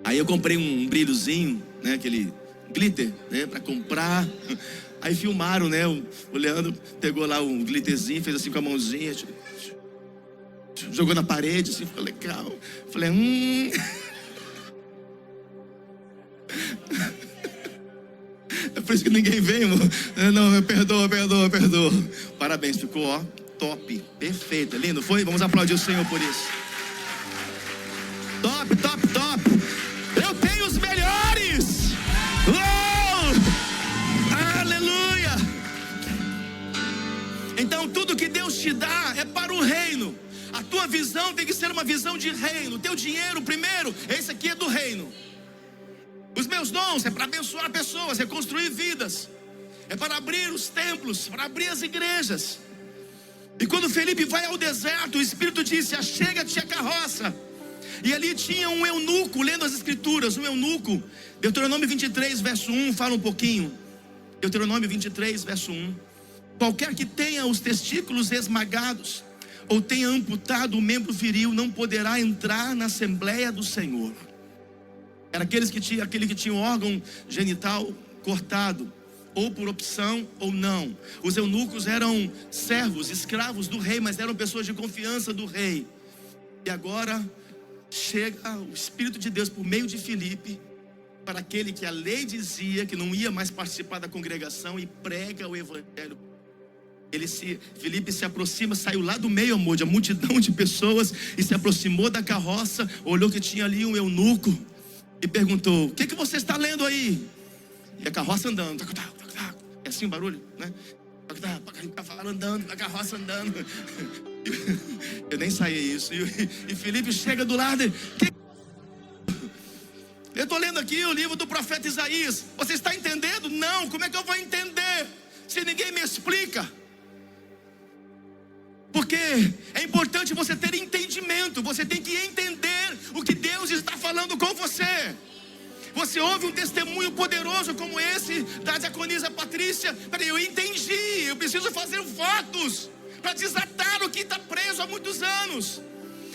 Aí eu comprei um brilhozinho, né, aquele glitter, né, para comprar. Aí filmaram, né, o Leandro pegou lá um glitterzinho, fez assim com a mãozinha, jogou na parede, assim, ficou legal. Falei, É por isso que ninguém vem, irmão. Não, perdoa. Parabéns, ficou, ó, top, perfeito, lindo, foi? Vamos aplaudir o Senhor por isso. Top. Eu tenho os melhores. Aleluia. Então tudo que Deus te dá é para o reino. A tua visão tem que ser uma visão de reino. O teu dinheiro primeiro, esse aqui é do reino. Os meus dons é para abençoar pessoas, reconstruir vidas, é para abrir os templos, para abrir as igrejas. E quando Felipe vai ao deserto, o Espírito disse, achega-te a carroça. E ali tinha um eunuco, lendo as escrituras, um eunuco. Deuteronômio 23, verso 1, fala um pouquinho. Deuteronômio 23, verso 1. Qualquer que tenha os testículos esmagados ou tenha amputado o membro viril não poderá entrar na Assembleia do Senhor. Era aquele que tinha o órgão genital cortado, ou por opção ou não. Os eunucos eram servos, escravos do rei, mas eram pessoas de confiança do rei. E agora chega o Espírito de Deus por meio de Filipe para aquele que a lei dizia que não ia mais participar da congregação e prega o evangelho. Filipe se aproxima, saiu lá do meio, amor, de uma multidão de pessoas, e se aproximou da carroça, olhou que tinha ali um eunuco e perguntou: o que você está lendo aí? E a carroça andando, é assim o barulho, né? O cavalo andando, a carroça andando. Eu nem saí isso. E Filipe chega do lado e... Eu estou lendo aqui o livro do profeta Isaías. Você está entendendo? Não, como é que eu vou entender se ninguém me explica? Porque é importante você ter entendimento. Você tem que entender o que Deus está falando com você. Você ouve um testemunho poderoso como esse da diaconisa Patrícia. Peraí, eu entendi. Eu preciso fazer votos para desatar o que está preso há muitos anos.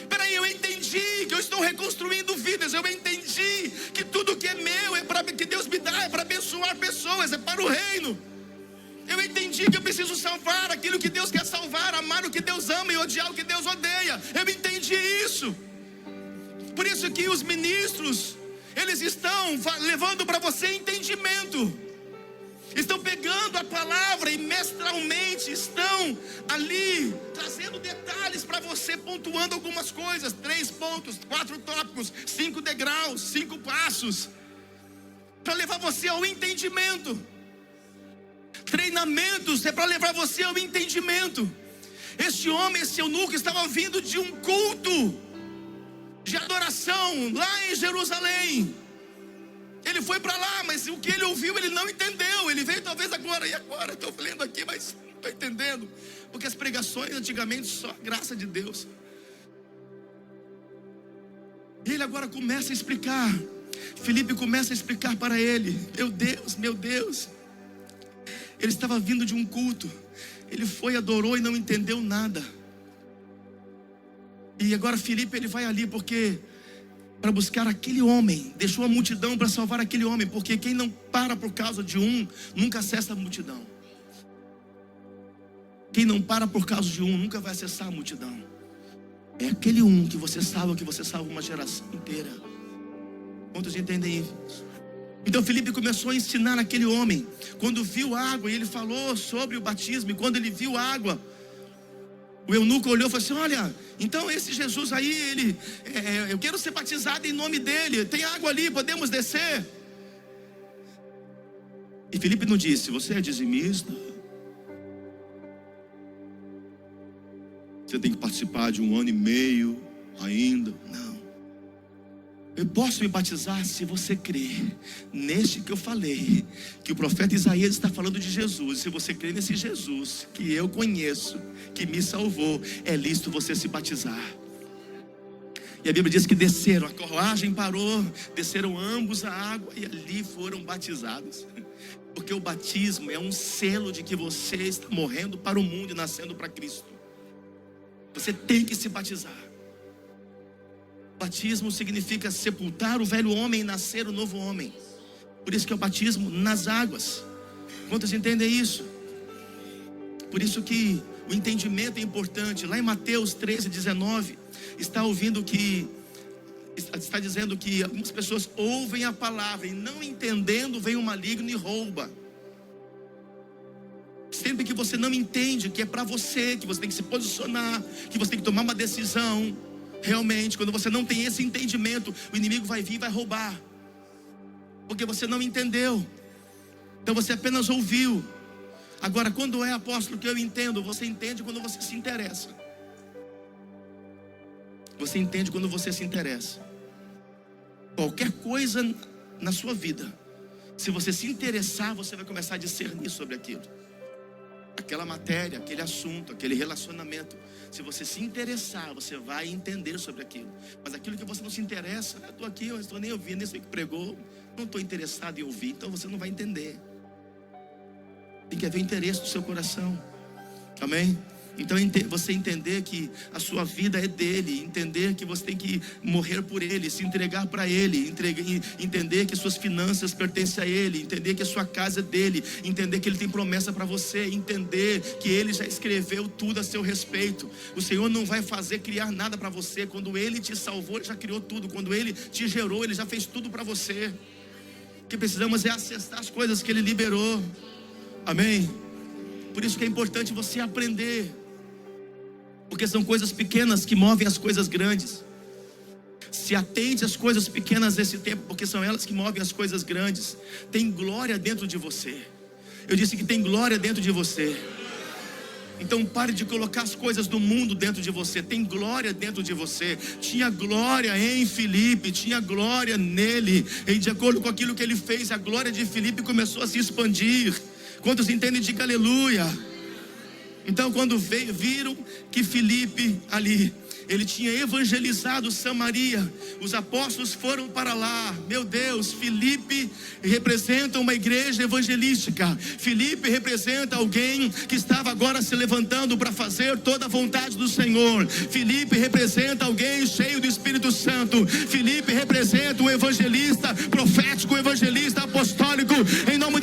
Peraí, eu entendi que eu estou reconstruindo vidas. Eu entendi que tudo que é meu é para que Deus me dá, é para abençoar pessoas, é para o reino. Eu entendi que eu preciso salvar aquilo que Deus quer salvar, amar o que Deus ama e odiar o que Deus odeia. Eu entendi isso. Por isso que os ministros, eles estão levando para você entendimento. Estão pegando a palavra e mestralmente estão ali trazendo detalhes para você, pontuando algumas coisas. 3 pontos, 4 tópicos, 5 degraus, 5 passos, para levar você ao entendimento. Treinamentos é para levar você ao entendimento. Este homem, esse eunuco, estava vindo de um culto de adoração lá em Jerusalém. Ele foi para lá, mas o que ele ouviu ele não entendeu. Ele veio talvez agora, e agora? Estou lendo aqui, mas não estou entendendo. Porque as pregações antigamente só a graça de Deus. E ele agora começa a explicar. Filipe começa a explicar para ele. Meu Deus. Ele estava vindo de um culto. Ele foi, adorou e não entendeu nada. E agora Filipe ele vai ali porque... para buscar aquele homem, deixou a multidão para salvar aquele homem, porque quem não para por causa de um, nunca acessa a multidão. Quem não para por causa de um, nunca vai acessar a multidão. É aquele um que você salva uma geração inteira. Quantos entendem isso? Então Filipe começou a ensinar aquele homem. Quando viu água, e ele falou sobre o batismo, e quando ele viu água, o eunuco olhou e falou assim: olha, então esse Jesus aí, eu quero ser batizado em nome dele. Tem água ali, podemos descer? E Filipe não disse: você é dizimista? Você tem que participar de 1 ano e meio ainda? Não. Eu posso me batizar se você crer neste que eu falei, que o profeta Isaías está falando de Jesus. Se você crer nesse Jesus que eu conheço, que me salvou, é lícito você se batizar. E a Bíblia diz que desceram, a carruagem parou, desceram ambos a água e ali foram batizados. Porque o batismo é um selo de que você está morrendo para o mundo e nascendo para Cristo. Você tem que se batizar. Batismo significa sepultar o velho homem e nascer o novo homem. Por isso que é o batismo nas águas. Quantos entendem isso? Por isso que o entendimento é importante. Lá em Mateus 13:19 está dizendo que algumas pessoas ouvem a palavra e não entendendo, vem o maligno e rouba. Sempre que você não entende que é para você, que você tem que se posicionar, que você tem que tomar uma decisão, realmente, quando você não tem esse entendimento, o inimigo vai vir e vai roubar, porque você não entendeu. Então você apenas ouviu. Agora, quando é, apóstolo, que eu entendo? Você entende quando você se interessa. Você entende quando você se interessa. Qualquer coisa na sua vida, se você se interessar, você vai começar a discernir sobre aquilo. Aquela matéria, aquele assunto, aquele relacionamento. Se você se interessar, você vai entender sobre aquilo. Mas aquilo que você não se interessa, eu estou aqui, eu não estou nem ouvindo, nem sei o que pregou, não estou interessado em ouvir, então você não vai entender. Tem que haver interesse no seu coração. Amém? Então você entender que a sua vida é dele, entender que você tem que morrer por ele, se entregar para ele, entender que suas finanças pertencem a ele, entender que a sua casa é dele, entender que ele tem promessa para você, entender que ele já escreveu tudo a seu respeito. O Senhor não vai criar nada para você. Quando ele te salvou, ele já criou tudo. Quando ele te gerou, ele já fez tudo para você. O que precisamos é acessar as coisas que ele liberou. Amém? Por isso que é importante você aprender, porque são coisas pequenas que movem as coisas grandes. Se atente às coisas pequenas desse tempo, porque são elas que movem as coisas grandes. Tem glória dentro de você. Eu disse que tem glória dentro de você. Então pare de colocar as coisas do mundo dentro de você. Tem glória dentro de você. Tinha glória em Filipe, tinha glória nele. E de acordo com aquilo que ele fez, a glória de Filipe começou a se expandir. Quantos entendem? Diga aleluia. Então quando viram que Filipe ali, ele tinha evangelizado Samaria, os apóstolos foram para lá. Meu Deus, Filipe representa uma igreja evangelística. Filipe representa alguém que estava agora se levantando para fazer toda a vontade do Senhor. Filipe representa alguém cheio do Espírito Santo. Filipe representa um evangelista profético, um evangelista apostólico, em nome